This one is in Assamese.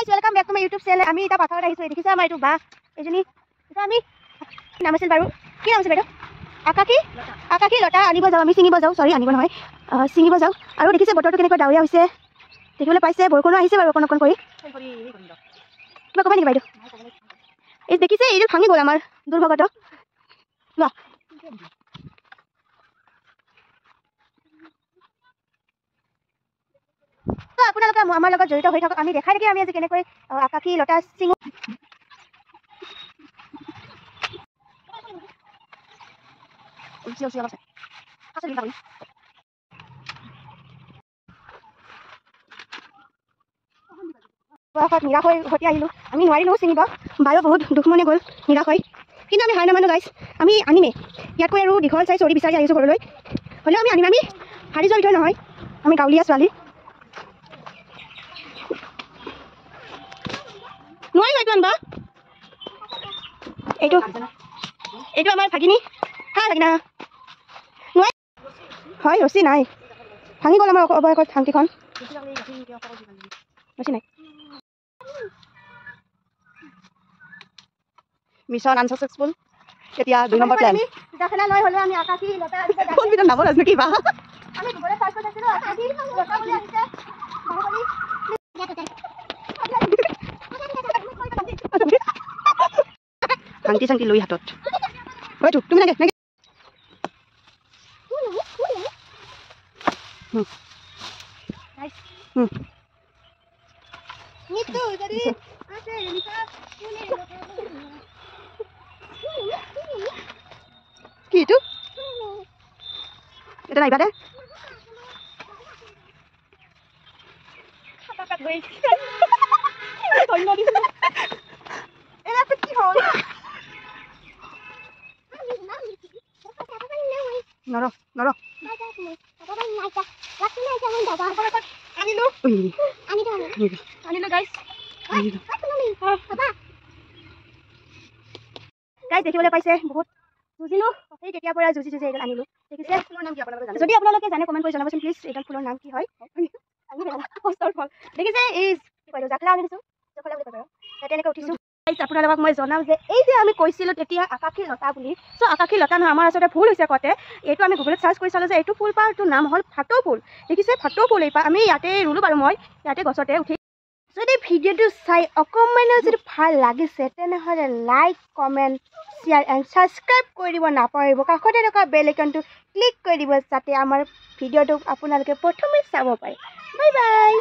Guys welcome back to my YouTube channel. আমি এটা পাথাৰত আহিছো। দেখিছা আমাৰ এইটো বা এজনী এটা আমি নাম আছিল বাৰু কি নাম আছিল বাইদেউ আকাশী লতা আনিব যাওঁ আমি ছিঙিব যাওঁ আনিব নহয় ছিঙিব যাওঁ আৰু দেখিছে বতৰটো কেনেকৈ ডাৱৰীয়া হৈছে দেখিবলৈ পাইছে বৰষুণো আহিছে বাৰু অকণ কৰি কিবা ক'বা নেকি বাইদেউ এই দেখিছে এইটো ভাঙি গ'ল আমাৰ দুৰ্ভাগ্যত লোৱা আপোনালোকে আমাৰ লগত জড়িত হৈ থাকক আমি দেখাই থাকি আমি আজি কেনেকৈ আকাশী লতা ছিঙো নিৰাশ হৈ উভতি আহিলোঁ আমি নোৱাৰিলোঁ ছিঙিব বায়ু বহুত দুখ মনে গ'ল নিৰাশ হৈ কিন্তু আমি হাৰ নামানো গাইছ আমি আনিমেই ইয়াতকৈ আৰু দীঘল চাই চৰি বিচাৰি আহিছোঁ ঘৰলৈ হ'লেও আমি আনিম আমি হাৰি যোৱা ভিতৰত নহয় আমি গাঁৱলীয়া ছোৱালী নোৱাৰিম এইটো আনিবা এইটো আমাৰ ভাগিনী হা ভাগিনা নোৱাৰি হয় ৰছী নাই ভাঙি গ'ল আমাৰ অৱশেষত ভাংটিখন ৰছী নাই মিছন আনসাকসেসফুল এতিয়া 2 নম্বৰ প্ল্যান জাখনা লৈ হলো আমি আকাশী লতা কোন বিধৰ নাম আছে কি বা আমি গুগলত সাৰ্চ কৰি আছিলো আকাশী লতা বুলি আহিছে ভাংটি চাংটি লৈ হাতত হয়তো তুমি নাগে নিতু যদি আছে নিতা কি এইটো এটা নাইবা দে নৰ আনিলো গাইছ গাইছ দেখিবলৈ পাইছে বহুত যুঁজিলো সেই তেতিয়াৰ পৰা যুঁজি এইডাল আনিলো দেখিছে ফুলৰ নাম কি আপোনালোকে যদি আপোনালোকে জানে কমেণ্ট কৰি জনাবচোন প্লিজ এইডাল ফুলৰ নাম কি হয় দেখিছে এই কি কয় জাখলা আনি দিছোঁ জাখলা বুলি কয় বাৰু তেনেকৈ উঠিছোঁ আপোনালোকক মই জনাম যে এই যে আমি কৈছিলোঁ তেতিয়া আকাশী লতা বুলি চ' আকাশী লতা নহয় আমাৰ আচলতে ভুল হৈছে কওঁতে এইটো আমি গুগলত চাৰ্চ কৰি চালোঁ যে এইটো ফুল পাৰটোৰ নাম হ'ল ভাটৌ ফুল দেখিছে ভাটৌ ফুল এইপাৰ আমি ইয়াতে ৰুলোঁ বাৰু মই ইয়াতে গছতে উঠি যদি ভিডিঅ'টো চাই অকণমানো যদি ভাল লাগিছে তেনেহ'লে like comment share and subscribe কৰি দিব নাপাহৰিব কাষতে থকা বেল আইকনটো ক্লিক কৰি দিব যাতে আমাৰ ভিডিঅ'টো আপোনালোকে প্ৰথমে চাব পাৰে বাই বাই